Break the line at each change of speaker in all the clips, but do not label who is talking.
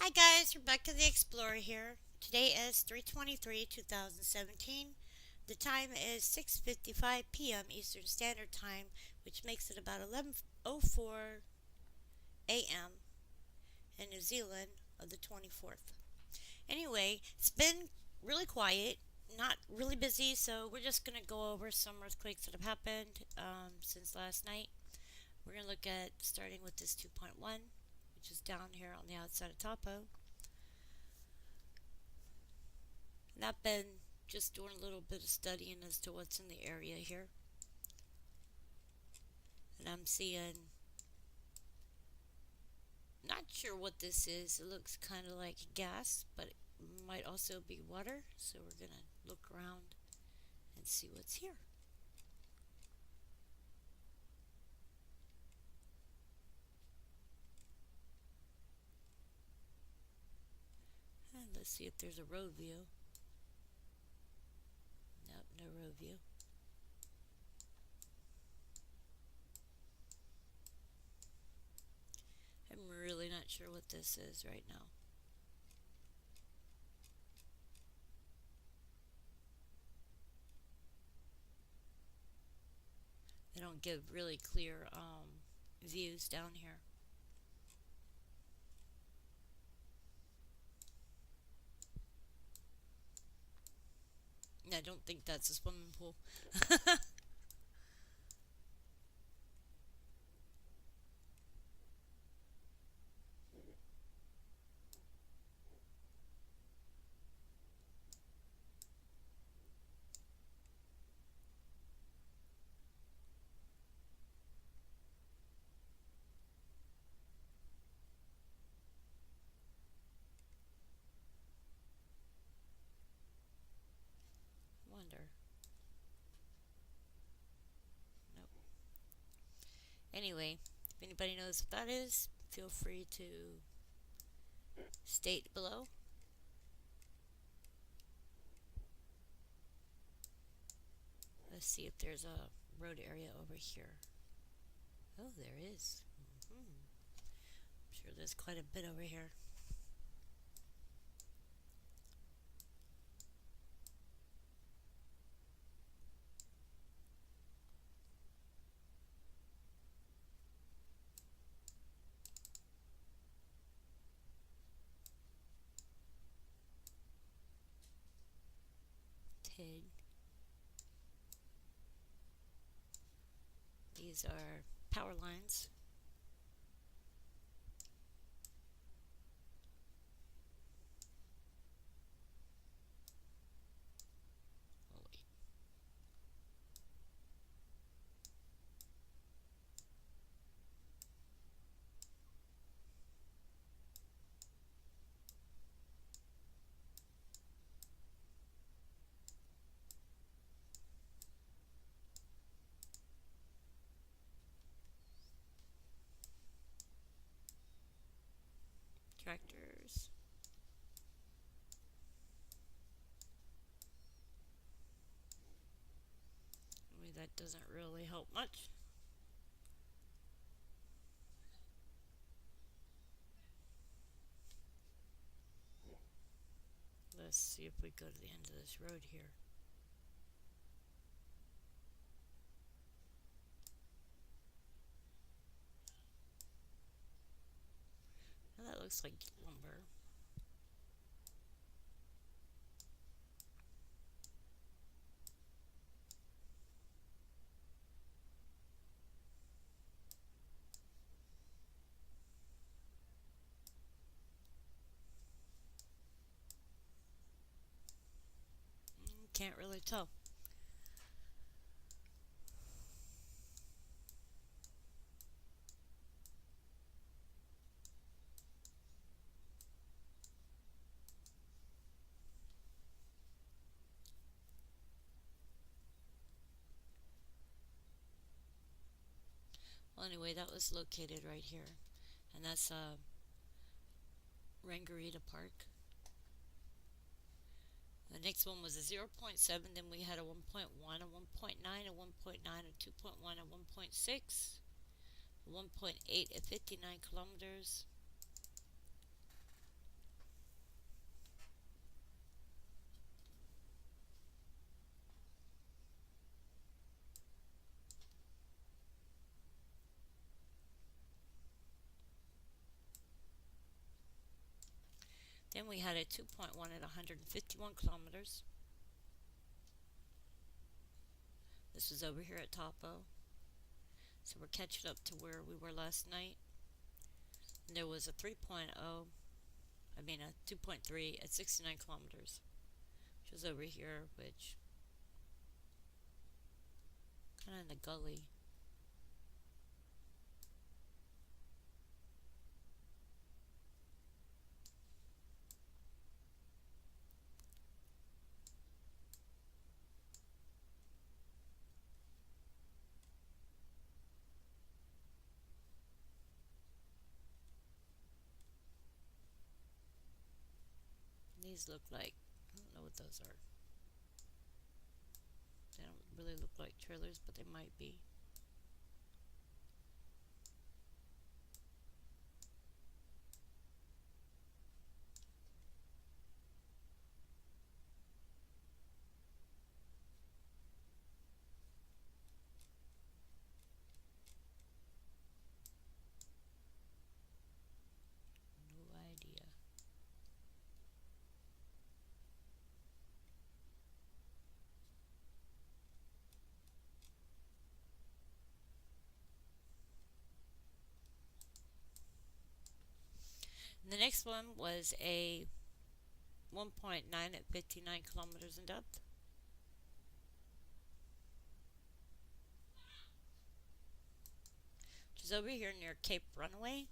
Hi guys, Rebecca the Explorer here. Today is 3/23/2017. The time is 6:55 p.m. Eastern Standard Time, which makes it about 11:04 a.m. in New Zealand of the 24th. Anyway, it's been really quiet, not really busy, so we're just going to go over some earthquakes that have happened since last night. We're going to look at starting with this 2.1, which is down here on the outside of Topo. And I've been just doing a little bit of studying as to what's in the area here. And I'm seeing, not sure what this is. It looks kind of like gas, but it might also be water. So we're going to look around and see what's here. And let's see if there's a road view. Nope, no road view. I'm really not sure what this is right now. They don't give really clear views down here. I don't think that's a swimming pool. Wonder. Nope. Anyway, if anybody knows what that is, feel free to state below. Let's see if there's a road area over here. Oh, there is. I'm sure there's quite a bit over here. TIG. These are power lines. Oh, wait. Tractors. I mean, that doesn't really help much. Let's see if we go to the end of this road here. Now that looks like lumber. Can't really tell. Well, anyway, that was located right here. And that's Rangarita Park. The next one was a 0.7, then we had a 1.1, a 1.9, a 1.9, a 2.1, a 1.6, a 1.8 at 59 kilometers, Then we had a 2.1 at 151 kilometers. This was over here at Topo. So we're catching up to where we were last night. And there was a 2.3 at 69 kilometers, which was over here, which kind of in the gully. These look like, I don't know what those are. They don't really look like trailers, but they might be. No idea. And the next one was a 1.9 at 59 kilometers in depth. Which is over here near Cape Runaway.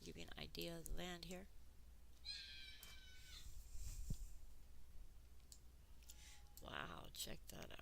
Give you an idea of the land here. Wow, check that out.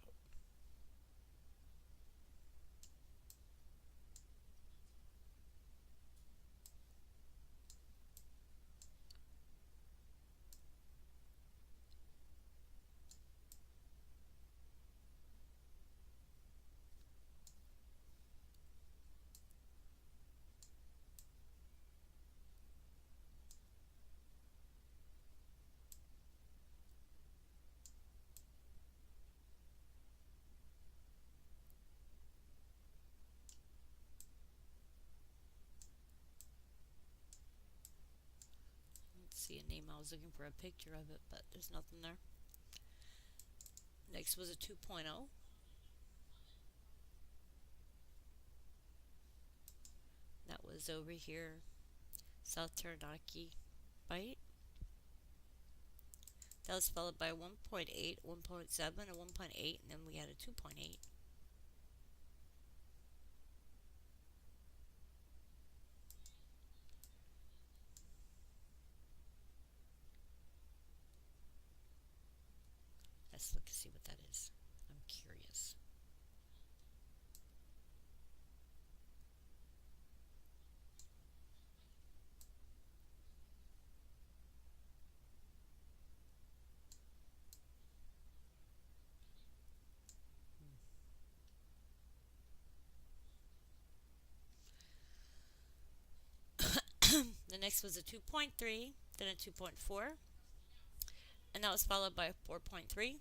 See a name. I was looking for a picture of it, but there's nothing there. Next was a 2.0. That was over here, South Taranaki Bight. That was followed by 1.8, 1.7, a 1.8, and then we had a 2.8. Let's look and see what that is. I'm curious. The next was a 2.3, then a 2.4, and that was followed by a 4.3,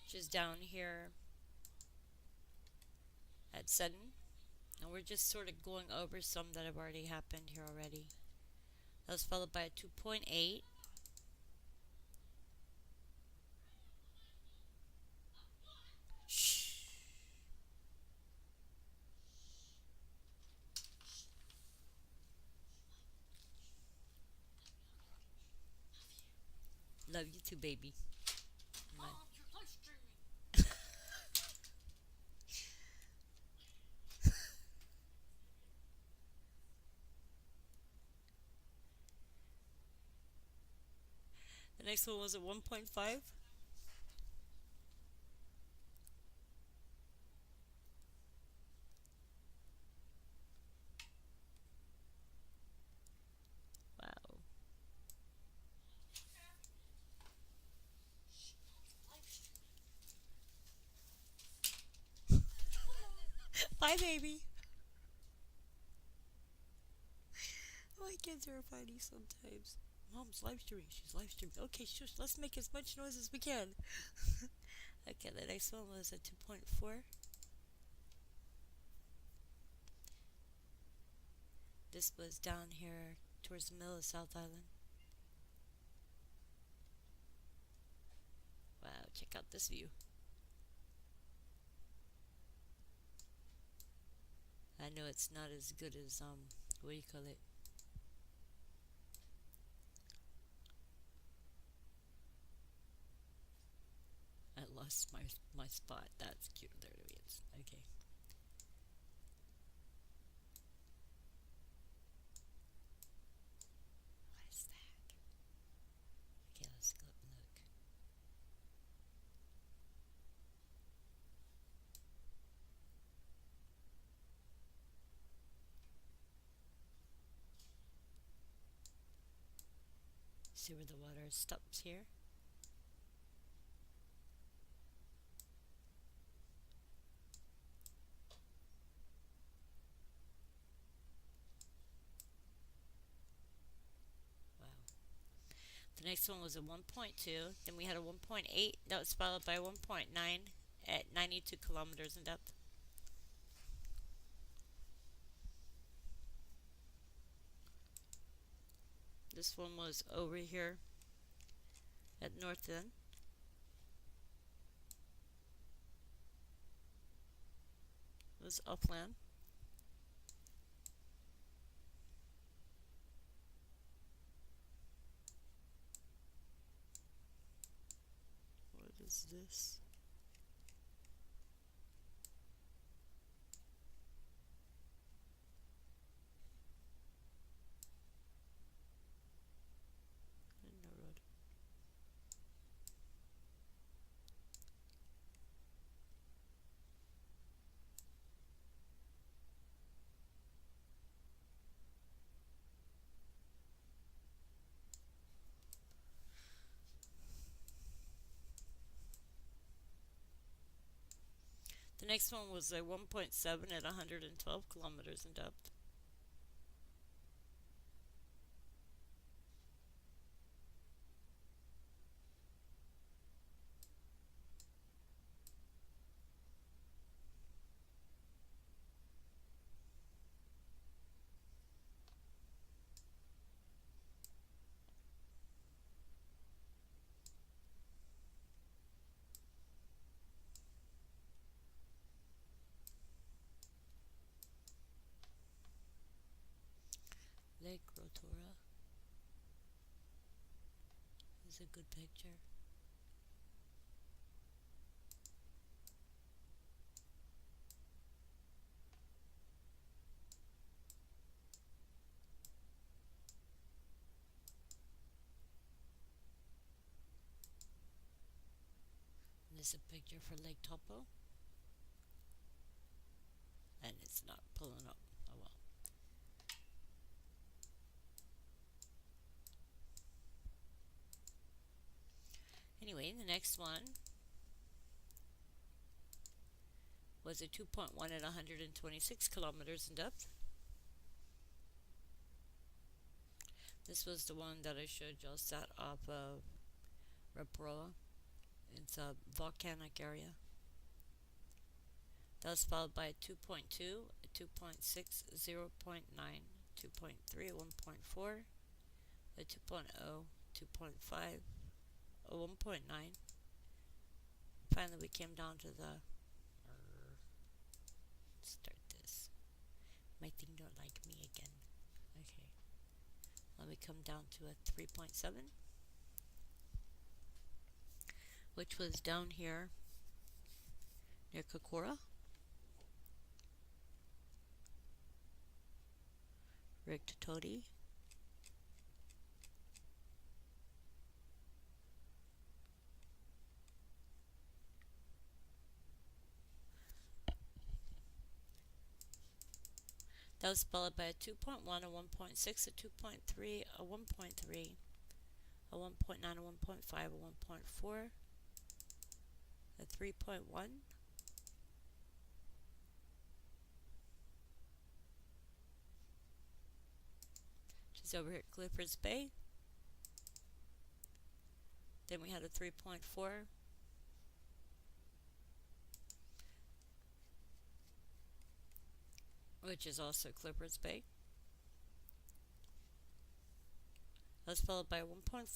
which is down here at Sudden. And we're just sort of going over some that have already happened here already. That was followed by a 2.8. Shh. Love you too, baby.
Mom, you're live streaming.
The next one was a 1.5. Wow. Bye, baby. My kids are funny sometimes. Mom's live streaming. She's live streaming. Okay, shush. Let's make as much noise as we can. Okay, the next one was a 2.4. This was down here towards the middle of South Island. Wow, check out this view. I know it's not as good as, what do you call it? I lost my spot. That's cute. There it is. Okay. What is that? Okay, let's go up and look. See where the water stops here? Wow. The next one was a 1.2. Then we had a 1.8 that was followed by 1.9 at 92 kilometers in depth. This one was over here at North End. It was upland. What is this? The next one was a 1.7 at 112 kilometers in depth. Lake Rotorua is a good picture. And this is a picture for Lake Taupo. And it's not pulling up. Oh well. Anyway, the next one was a 2.1 at 126 kilometers in depth. This was the one that I showed y'all set off of Raproa. It's a volcanic area. That was followed by a 2.2, a 2.6, 0.9, 2.3, a 1.4, a 2.0, 2.5, a 1.9. Finally, we came down to the. Start this. My thing don't like me again. Okay. Let me come down to a 3.7, which was down here near Kokora. Riktototi. That was followed by a 2.1, a 1.6, a 2.3, a 1.3, a 1.9, a 1.5, a 1.4, a 3.1, which is over here at Clifford's Bay. Then we had a 3.4, which is also Clifford's Bay. That was followed by a 1.4,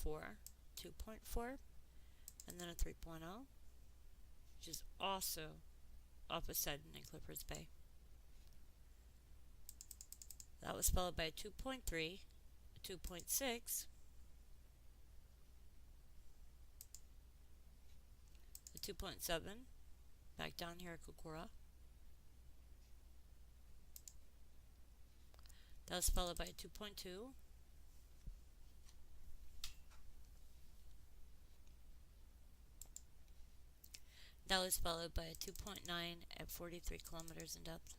2.4, and then a 3.0, which is also opposite in Clippers Bay. That was followed by a 2.3, a 2.6, a 2.7, back down here at Kokora. That was followed by a 2.2, that was followed by a 2.9 at 43 kilometers in depth.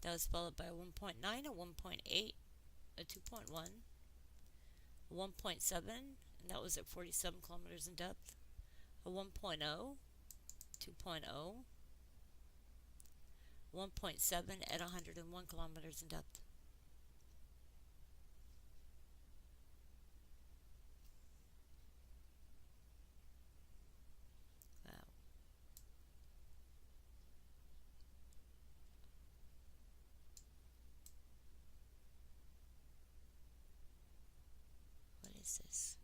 That was followed by a 1.9, a 1.8, a 2.1, a 1.7, and that was at 47 kilometers in depth, a 1.0, 2.0, 1.7 at 101 kilometers in depth. Wow. What is this?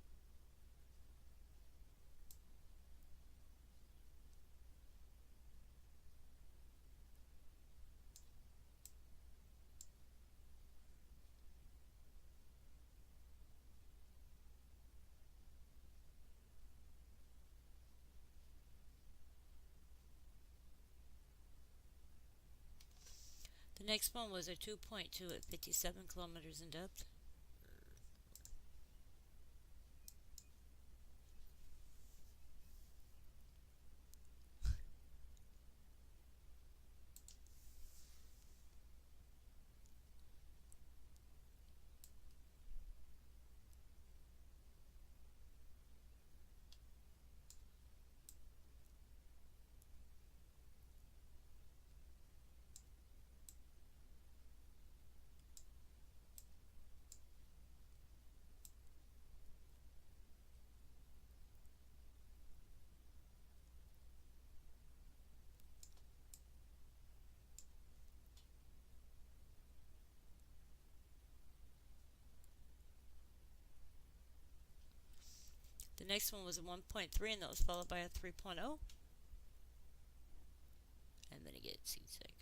The next one was a 2.2 at 57 kilometers in depth. The next one was a 1.3, and that was followed by a 3.0. I'm gonna get seasick.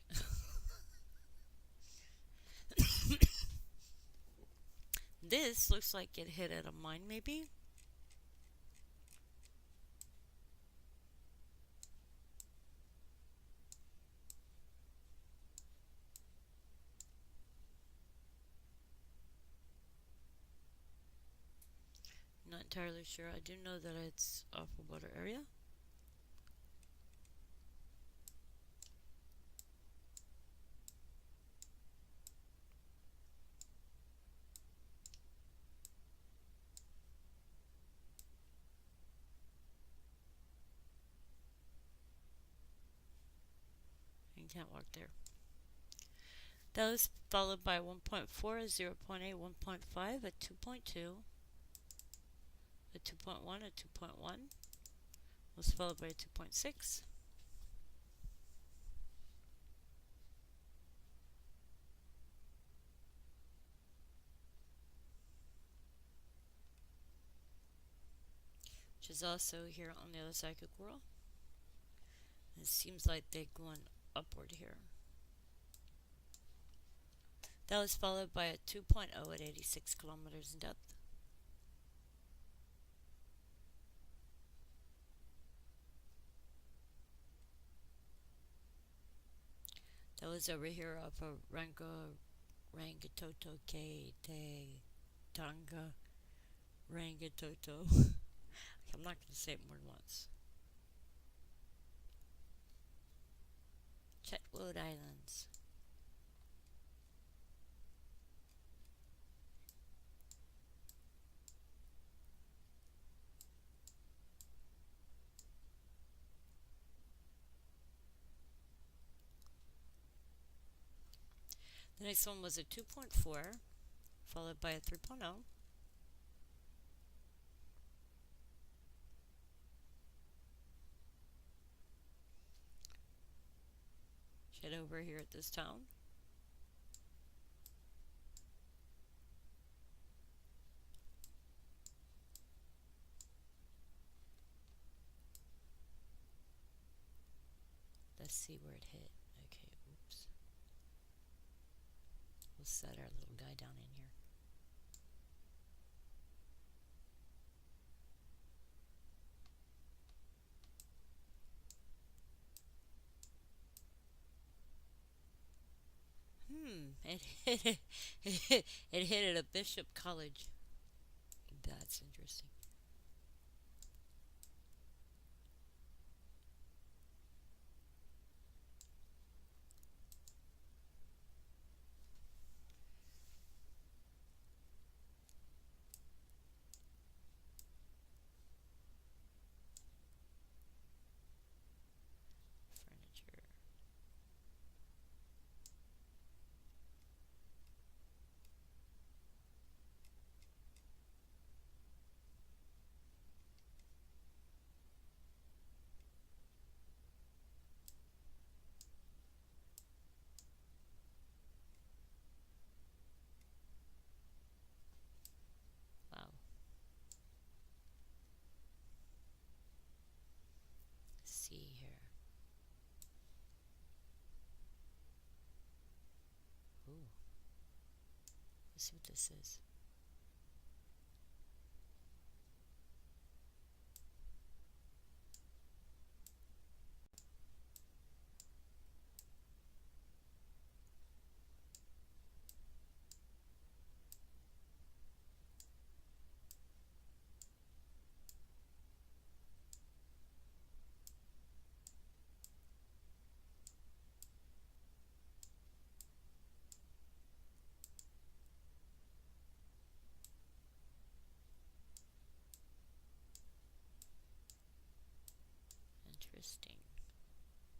This looks like it hit at a mine, maybe? Not entirely sure. I do know that it's off a water area. You can't walk there. That was followed by 1.4, 0.8, 1.5, a 2.2, a 2.1, a 2.1, was followed by a 2.6. Which is also here on the other side of Kokora. It seems like they're going upward here. That was followed by a 2.0 at 86 kilometers in depth. That was over here off of Rangitoto K Te Tonga Rangitoto. I'm not going to say it more than once. Chetwood Islands. The next one was a 2.4, followed by a 3.0.
get over here at this town. Let's see where it hit. Okay, oops. We'll set our little guy down in here. It hit at a Bishop College. That's interesting. Furniture. Wow. Let's see here. Ooh. Let's see what this is. Interesting.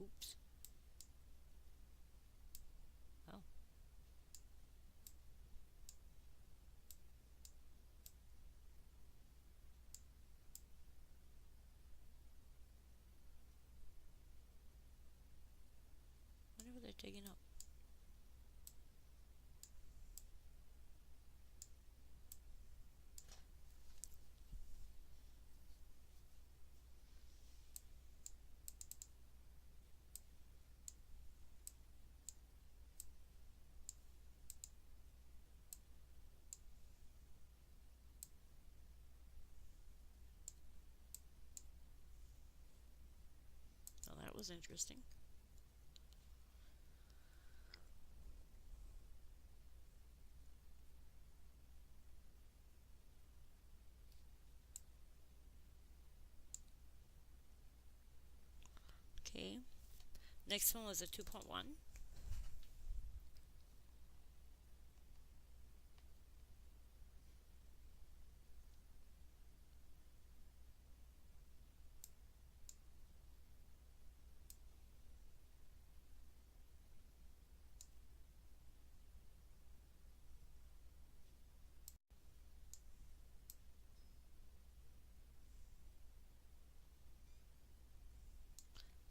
Oops. Oh. Wonder what they're digging up. Well, that was interesting. Okay. Next one was a 2.1.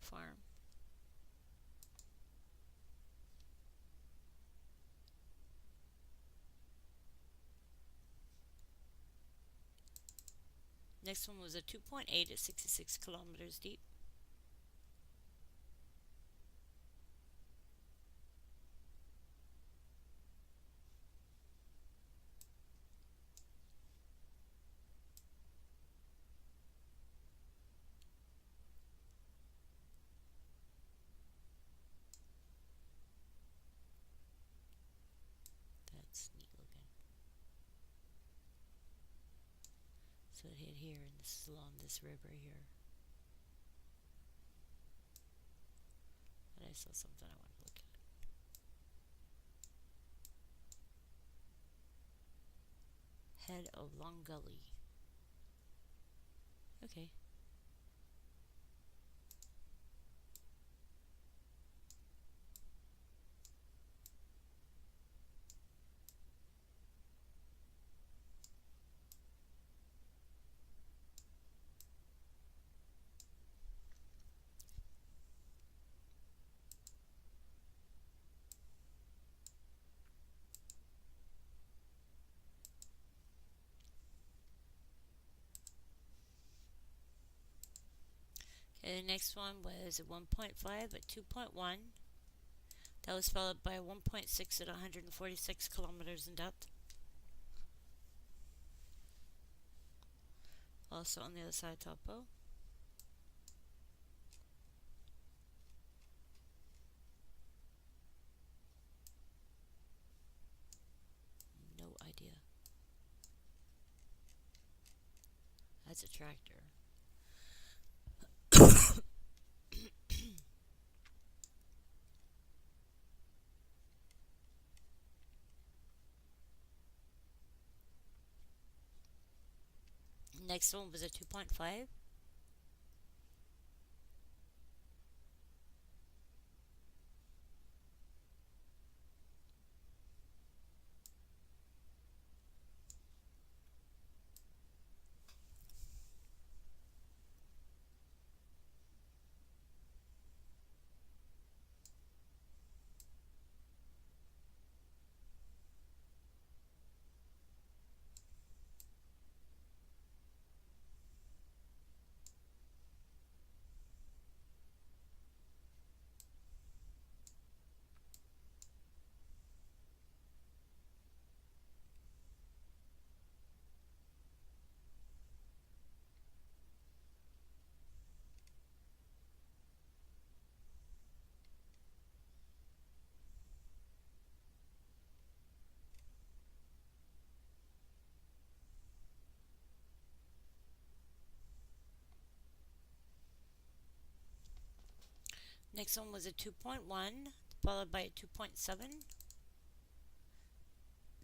Farm. Next one was a 2.8 at 66 kilometers deep. That's neat looking. So it hit here, and this is along this river here. But I saw something I want to look at. Head of Long Gully. Okay.
And the next one was a 1.5 at 2.1. That was followed by a 1.6 at 146 kilometers in depth. Also on the other side of topo. No idea. That's a tractor. Next one was a 2.5. Next one was a 2.1, followed by a 2.7. And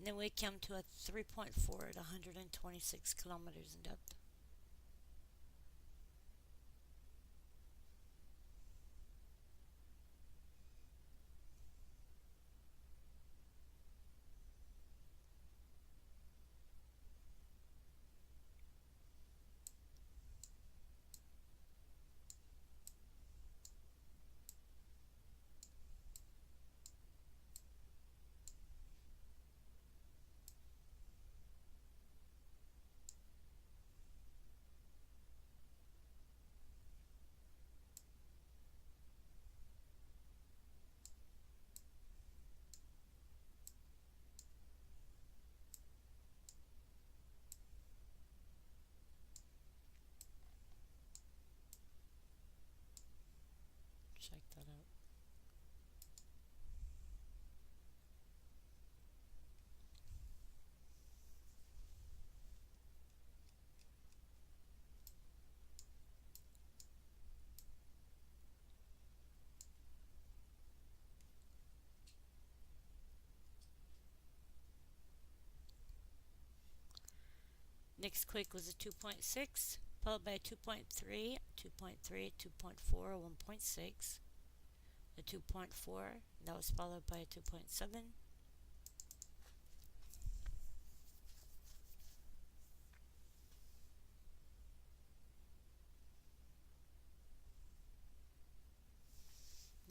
then we came to a 3.4 at 126 kilometers in depth. Check that out. Next quake was a 2.6, followed by a 2.3, 2.3, 2.4, 1.6, a 2.4, that was followed by a 2.7.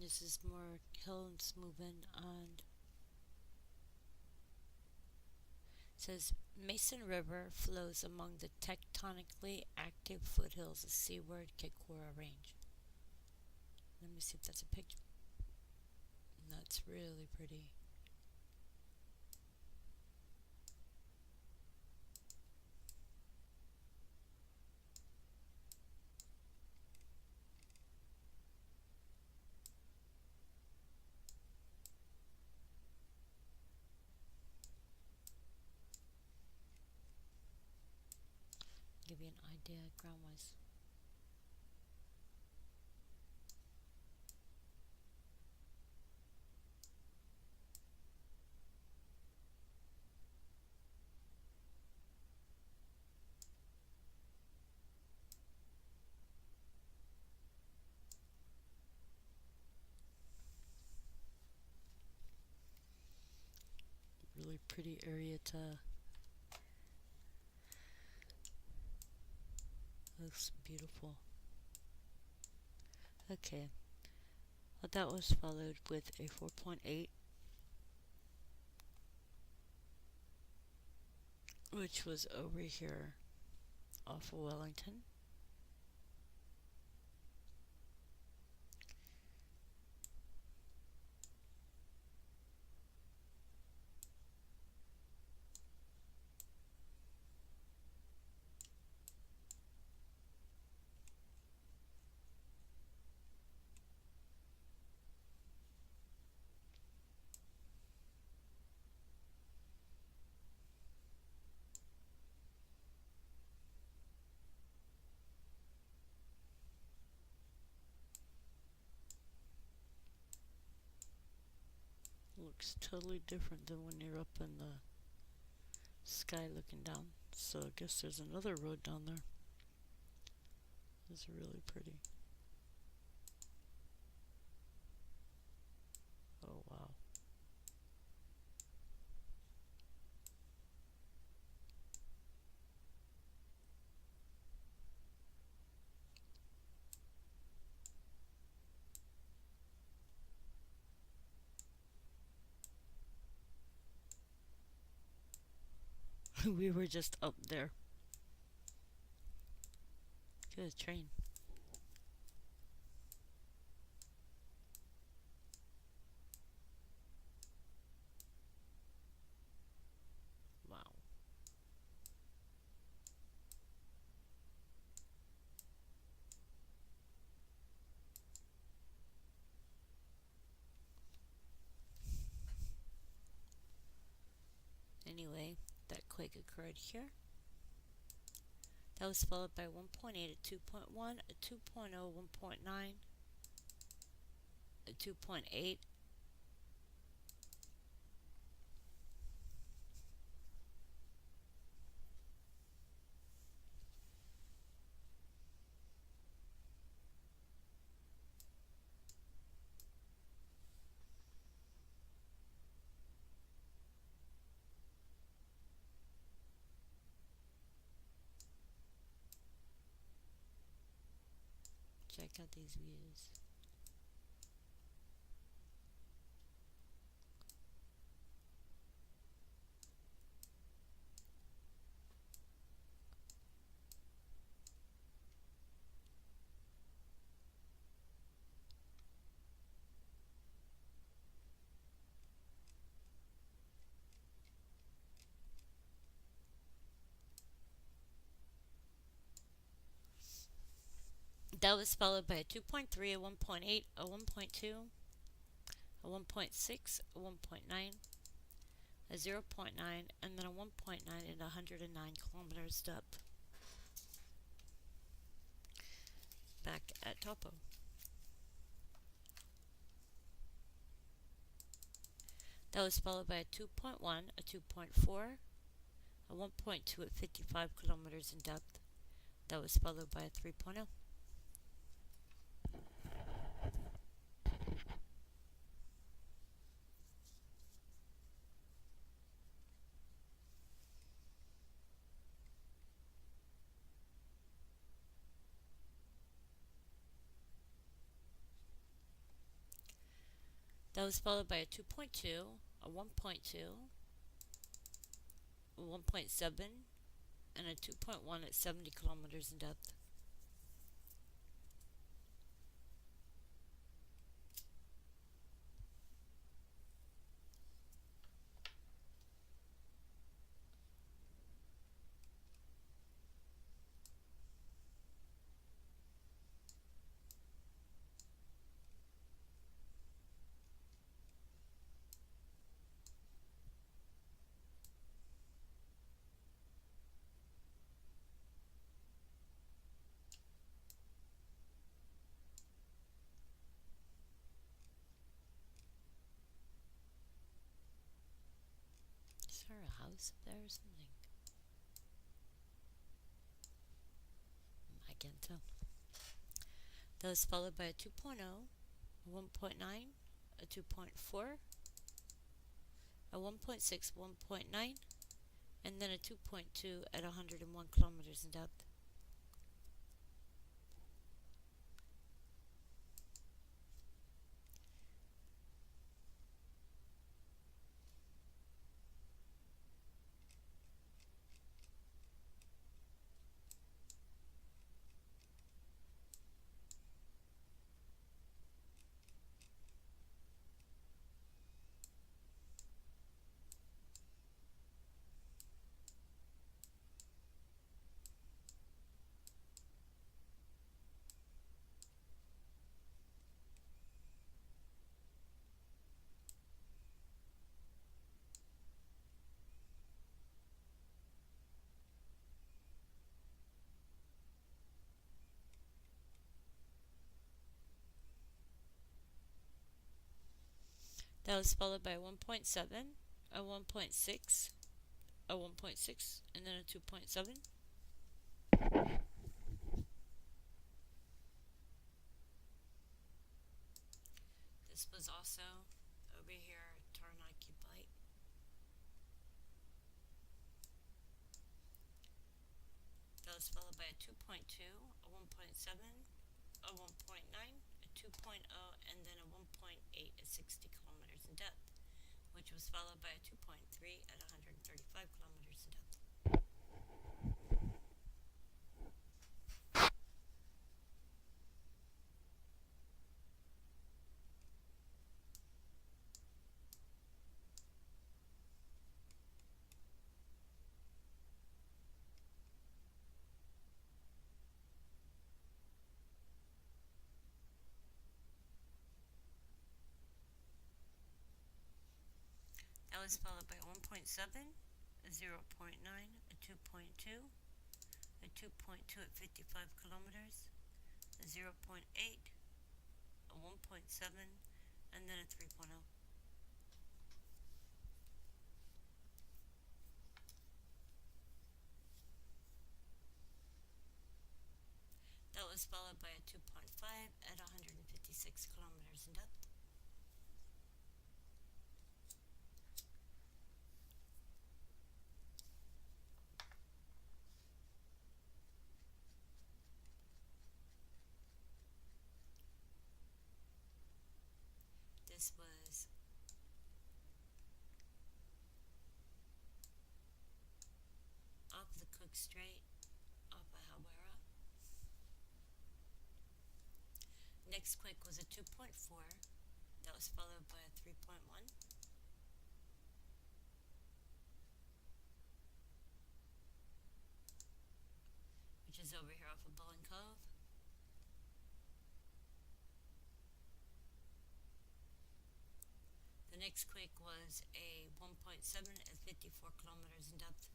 This is more hills moving on. It says Mason River flows among the tectonically active foothills of seaward Kekora Range. Let me see if that's a picture. That's really pretty. Give you an idea ground wise. Really pretty area to. Looks beautiful. Okay. Well, that was followed with a 4.8, which was over here off of Wellington.
looks totally different than when you're up in the sky looking down. So I guess there's another road down there. It's really pretty. Oh wow. We were just up there. Good train. Wow. Anyway, that quake occurred here. That was followed by 1.8 at 2.1, a 2.0, 1.9, a 2.8, check out these views. That was followed by a 2.3, a 1.8, a 1.2, a 1.6, a 1.9, a 0.9, and then a 1.9 and 109 kilometers up. Back at Topo. That was followed by a 2.1, a 2.4, a 1.2 at 55 kilometers in depth. That was followed by a 3.0. That was followed by a 2.2, a 1.2, a 1.7, and a 2.1 at 70 kilometers in depth. Is there a house up there or something? I can't tell. That was followed by a 2.0, a 1.9, a 2.4, a 1.6, 1.9, and then a 2.2 at 101 kilometers in depth. That was followed by a 1.7, a 1.6, a 1.6, and then a 2.7. This was also over here at Taranaki Bight. That was followed by a 2.2, a 1.7, a 1.9, a 2.0, and then a 1.8 at 60 kilometers in depth, which was followed by a 2.3 at 135 kilometers in depth. That was followed by 1.7, a 0.9, a 2.2, a 2.2 at 55 kilometers, a 0.8, a 1.7, and then a 3.0. That was followed by a 2.5 at 156 kilometers in depth. This was off the Cook Strait, off of Hawera. Next quake was a 2.4. That was followed by a 3.1. Which is over here off of Bullen Cove. The next quake was a 1.7 at 54 kilometers in depth.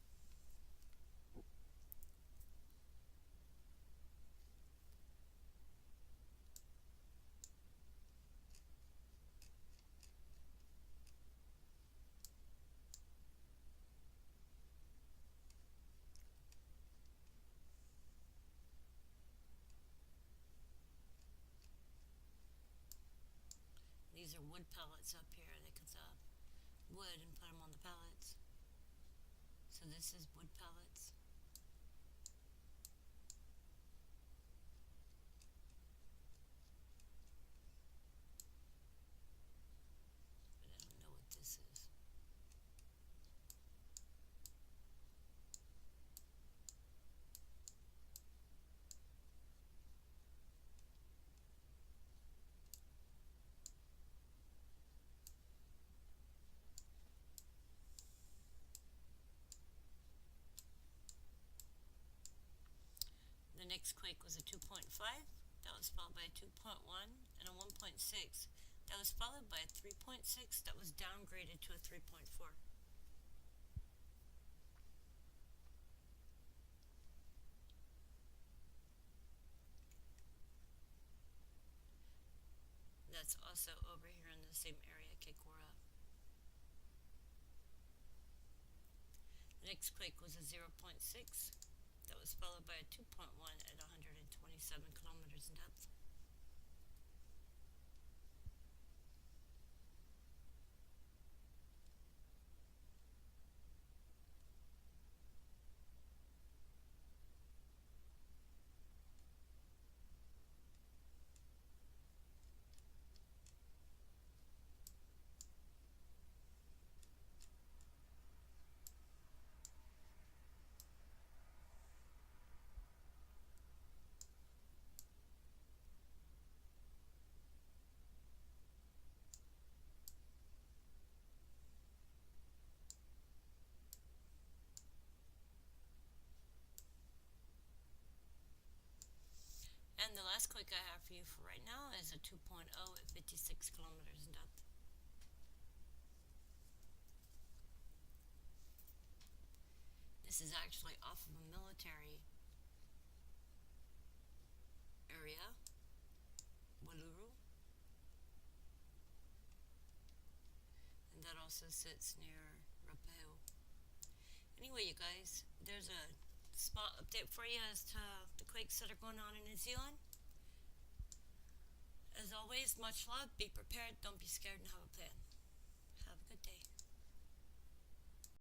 These are wood pellets up here. They cut the wood and put them on the pallets. So this is wood pellets. But I don't know what this is. The next quake was a 2.5. That was followed by a 2.1 and a 1.6. That was followed by a 3.6 that was downgraded to a 3.4. That's also over here in the same area, Kekora. The next quake was a 0.6. That was followed by a 2.1 at 127 kilometers in depth. And the last quake I have for you for right now is a 2.0 at 56 kilometers in depth. This is actually off of a military area, Waluru. that also sits near Rapel. Anyway, you guys, there's a spot update for you as to the quakes that are going on in New Zealand. As always, much love, be prepared, don't be scared, and have a plan.